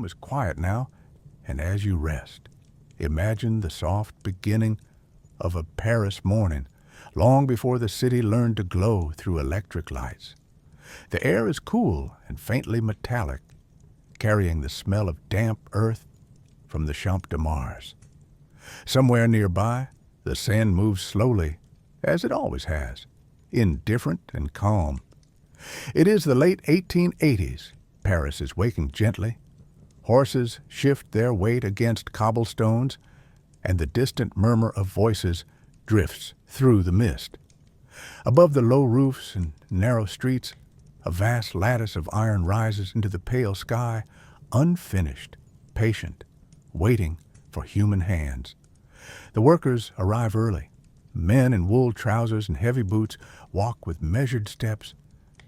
room is quiet now, and as you rest, imagine the soft beginning of a Paris morning, long before the city learned to glow through electric lights. The air is cool and faintly metallic, carrying the smell of damp earth from the Champ de Mars. Somewhere nearby, the Seine moves slowly, as it always has, indifferent and calm. It is the late 1880s. Paris is waking gently. Horses shift their weight against cobblestones, and the distant murmur of voices drifts through the mist. Above the low roofs and narrow streets, a vast lattice of iron rises into the pale sky, unfinished, patient, waiting for human hands. The workers arrive early. Men in wool trousers and heavy boots walk with measured steps,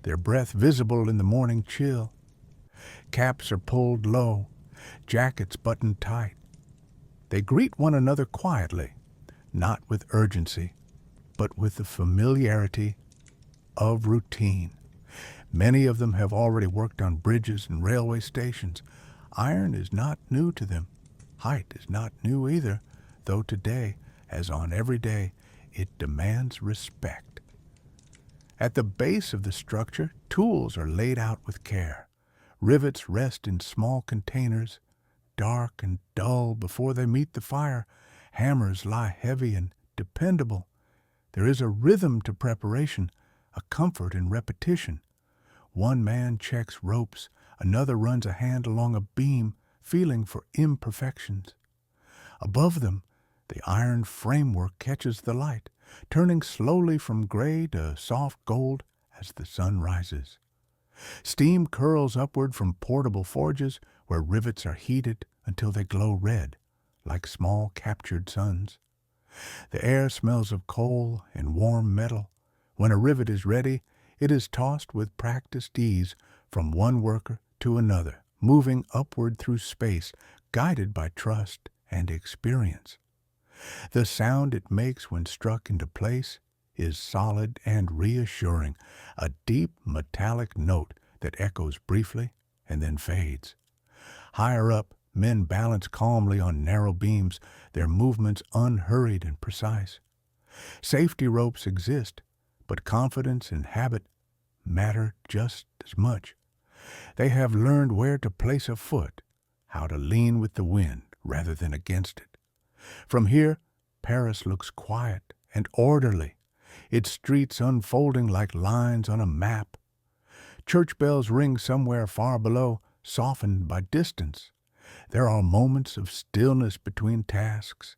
their breath visible in the morning chill. Caps are pulled low, jackets buttoned tight. They greet one another quietly, not with urgency, but with the familiarity of routine. Many of them have already worked on bridges and railway stations. Iron is not new to them. Height is not new either, though today, as on every day, it demands respect. At the base of the structure, tools are laid out with care. Rivets rest in small containers, dark and dull before they meet the fire. Hammers lie heavy and dependable. There is a rhythm to preparation, a comfort in repetition. One man checks ropes, another runs a hand along a beam, feeling for imperfections. Above them, the iron framework catches the light, turning slowly from gray to soft gold as the sun rises. Steam curls upward from portable forges where rivets are heated until they glow red, like small captured suns. The air smells of coal and warm metal. When a rivet is ready, it is tossed with practiced ease from one worker to another, moving upward through space, guided by trust and experience. The sound it makes when struck into place is solid and reassuring, a deep metallic note that echoes briefly and then fades. Higher up, men balance calmly on narrow beams, their movements unhurried and precise. Safety ropes exist, but confidence and habit matter just as much. They have learned where to place a foot, how to lean with the wind rather than against it. From here, Paris looks quiet and orderly, its streets unfolding like lines on a map. Church bells ring somewhere far below, softened by distance. There are moments of stillness between tasks.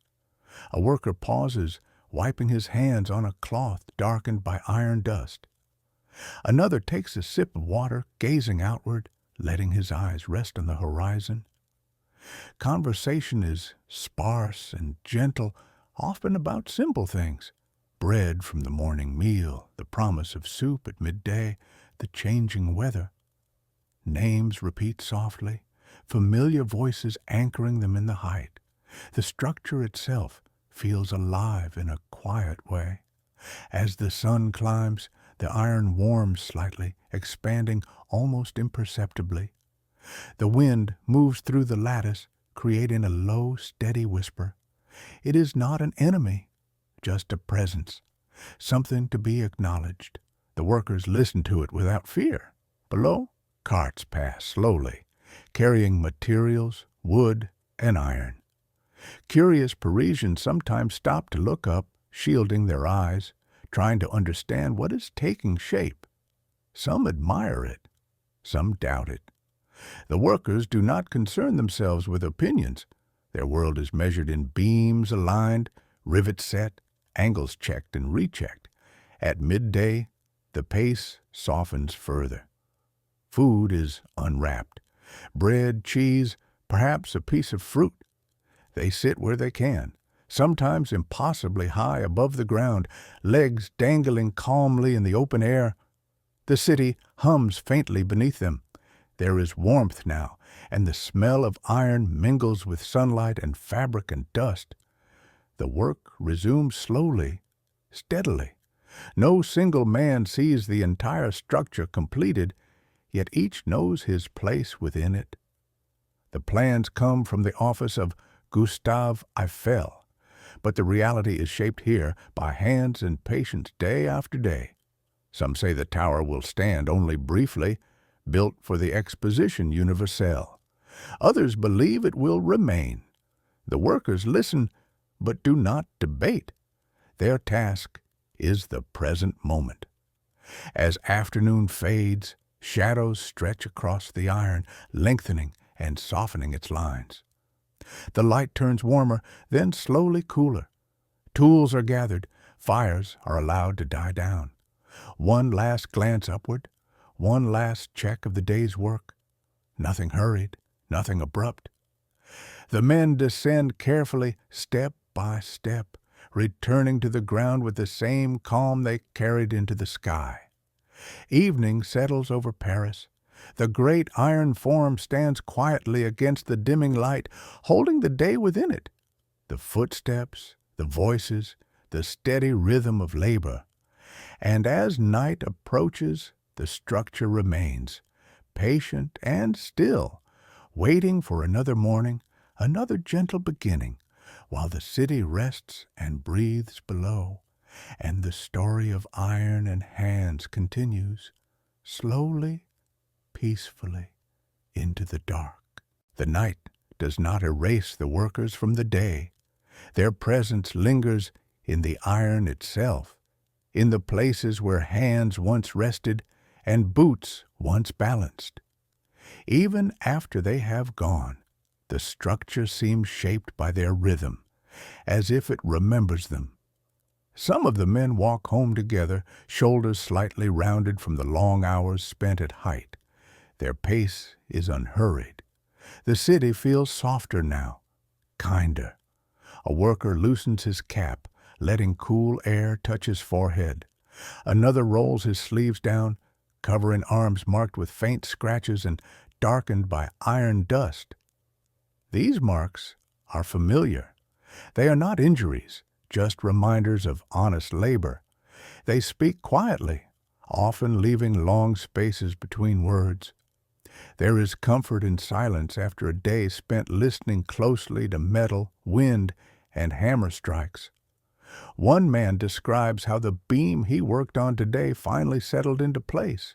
A worker pauses, wiping his hands on a cloth darkened by iron dust. Another takes a sip of water, gazing outward, letting his eyes rest on the horizon. Conversation is sparse and gentle, often about simple things. Bread from the morning meal, the promise of soup at midday, the changing weather. Names repeat softly, familiar voices anchoring them in the height. The structure itself feels alive in a quiet way. As the sun climbs, the iron warms slightly, expanding almost imperceptibly. The wind moves through the lattice, creating a low, steady whisper. It is not an enemy, just a presence, something to be acknowledged. The workers listen to it without fear. Below, carts pass slowly, carrying materials, wood, and iron. Curious Parisians sometimes stop to look up, shielding their eyes, trying to understand what is taking shape. Some admire it, some doubt it. The workers do not concern themselves with opinions. Their world is measured in beams aligned, rivets set, angles checked and rechecked. At midday, the pace softens further. Food is unwrapped. Bread, cheese, perhaps a piece of fruit. They sit where they can, sometimes impossibly high above the ground, legs dangling calmly in the open air. The city hums faintly beneath them. There is warmth now, and the smell of iron mingles with sunlight and fabric and dust. The work resumes slowly, steadily. No single man sees the entire structure completed, yet each knows his place within it. The plans come from the office of Gustave Eiffel, but the reality is shaped here by hands and patience day after day. Some say the tower will stand only briefly, built for the Exposition Universelle. Others believe it will remain. The workers listen, but do not debate. Their task is the present moment. As afternoon fades, shadows stretch across the iron, lengthening and softening its lines. The light turns warmer, then slowly cooler. Tools are gathered, fires are allowed to die down. One last glance upward, one last check of the day's work. Nothing hurried, nothing abrupt. The men descend carefully, step by step, returning to the ground with the same calm they carried into the sky. Evening settles over Paris. The great iron form stands quietly against the dimming light, holding the day within it. The footsteps, the voices, the steady rhythm of labor. And as night approaches, the structure remains, patient and still, waiting for another morning, another gentle beginning, while the city rests and breathes below, and the story of iron and hands continues, slowly, peacefully, into the dark. The night does not erase the workers from the day. Their presence lingers in the iron itself, in the places where hands once rested and boots once balanced. Even after they have gone, the structure seems shaped by their rhythm, as if it remembers them. Some of the men walk home together, shoulders slightly rounded from the long hours spent at height. Their pace is unhurried. The city feels softer now, kinder. A worker loosens his cap, letting cool air touch his forehead. Another rolls his sleeves down, covering arms marked with faint scratches and darkened by iron dust. These marks are familiar. They are not injuries, just reminders of honest labor. They speak quietly, often leaving long spaces between words. There is comfort in silence after a day spent listening closely to metal, wind, and hammer strikes. One man describes how the beam he worked on today finally settled into place,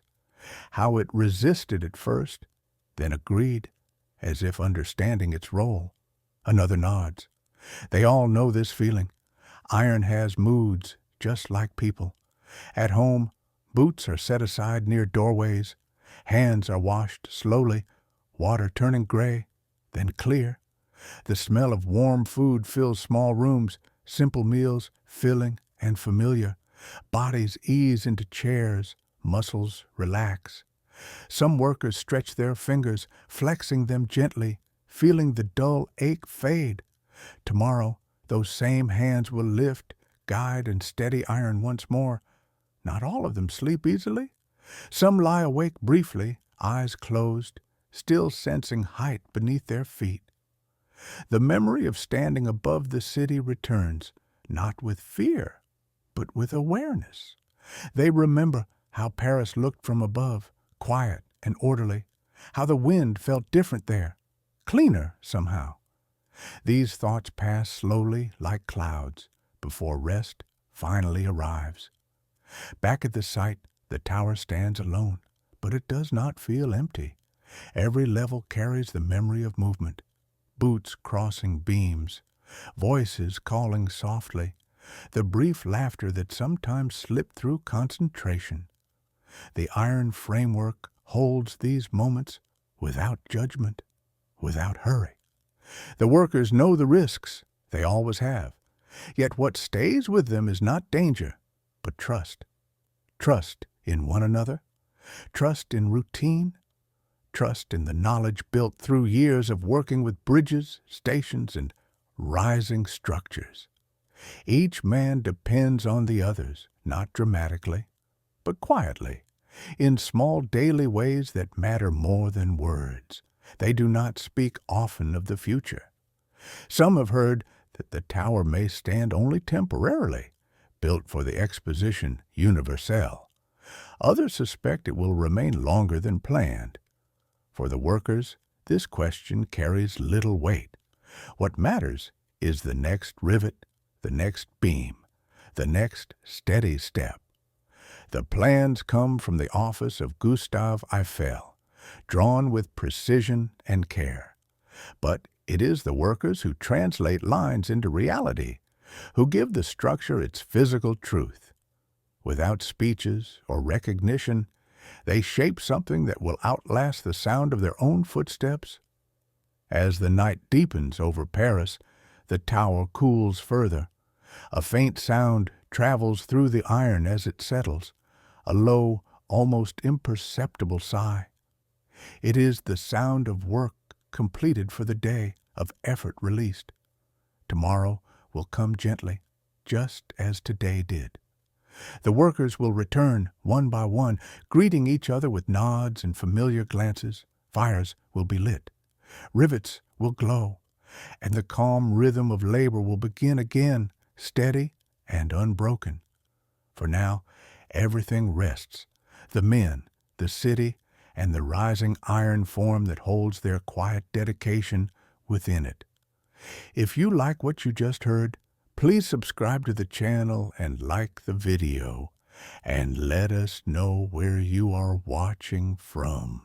how it resisted at first, then agreed, as if understanding its role. Another nods. They all know this feeling. Iron has moods, just like people. At home, boots are set aside near doorways. Hands are washed slowly, water turning gray, then clear. The smell of warm food fills small rooms, simple meals, filling and familiar. Bodies ease into chairs, muscles relax. Some workers stretch their fingers, flexing them gently, feeling the dull ache fade. Tomorrow, those same hands will lift, guide, and steady iron once more. Not all of them sleep easily. Some lie awake briefly, eyes closed, still sensing height beneath their feet. The memory of standing above the city returns, not with fear, but with awareness. They remember how Paris looked from above, quiet and orderly, how the wind felt different there, cleaner somehow. These thoughts pass slowly like clouds before rest finally arrives. Back at the site, the tower stands alone, but it does not feel empty. Every level carries the memory of movement, boots crossing beams, voices calling softly, the brief laughter that sometimes slipped through concentration. The iron framework holds these moments without judgment, without hurry. The workers know the risks, they always have. Yet what stays with them is not danger, but trust. Trust in one another, trust in routine, trust in the knowledge built through years of working with bridges, stations, and rising structures. Each man depends on the others, not dramatically, but quietly, in small daily ways that matter more than words. They do not speak often of the future. Some have heard that the tower may stand only temporarily, built for the Exposition Universelle. Others suspect it will remain longer than planned. For the workers, this question carries little weight. What matters is the next rivet, the next beam, the next steady step. The plans come from the office of Gustave Eiffel, drawn with precision and care. But it is the workers who translate lines into reality, who give the structure its physical truth. Without speeches or recognition, they shape something that will outlast the sound of their own footsteps. As the night deepens over Paris, the tower cools further. A faint sound travels through the iron as it settles, a low, almost imperceptible sigh. It is the sound of work completed for the day, of effort released. Tomorrow will come gently, just as today did. The workers will return one by one, greeting each other with nods and familiar glances. Fires will be lit. Rivets will glow, and the calm rhythm of labor will begin again, steady and unbroken. For now, everything rests. The men, the city, and the rising iron form that holds their quiet dedication within it. If you like what you just heard, please subscribe to the channel and like the video, and let us know where you are watching from.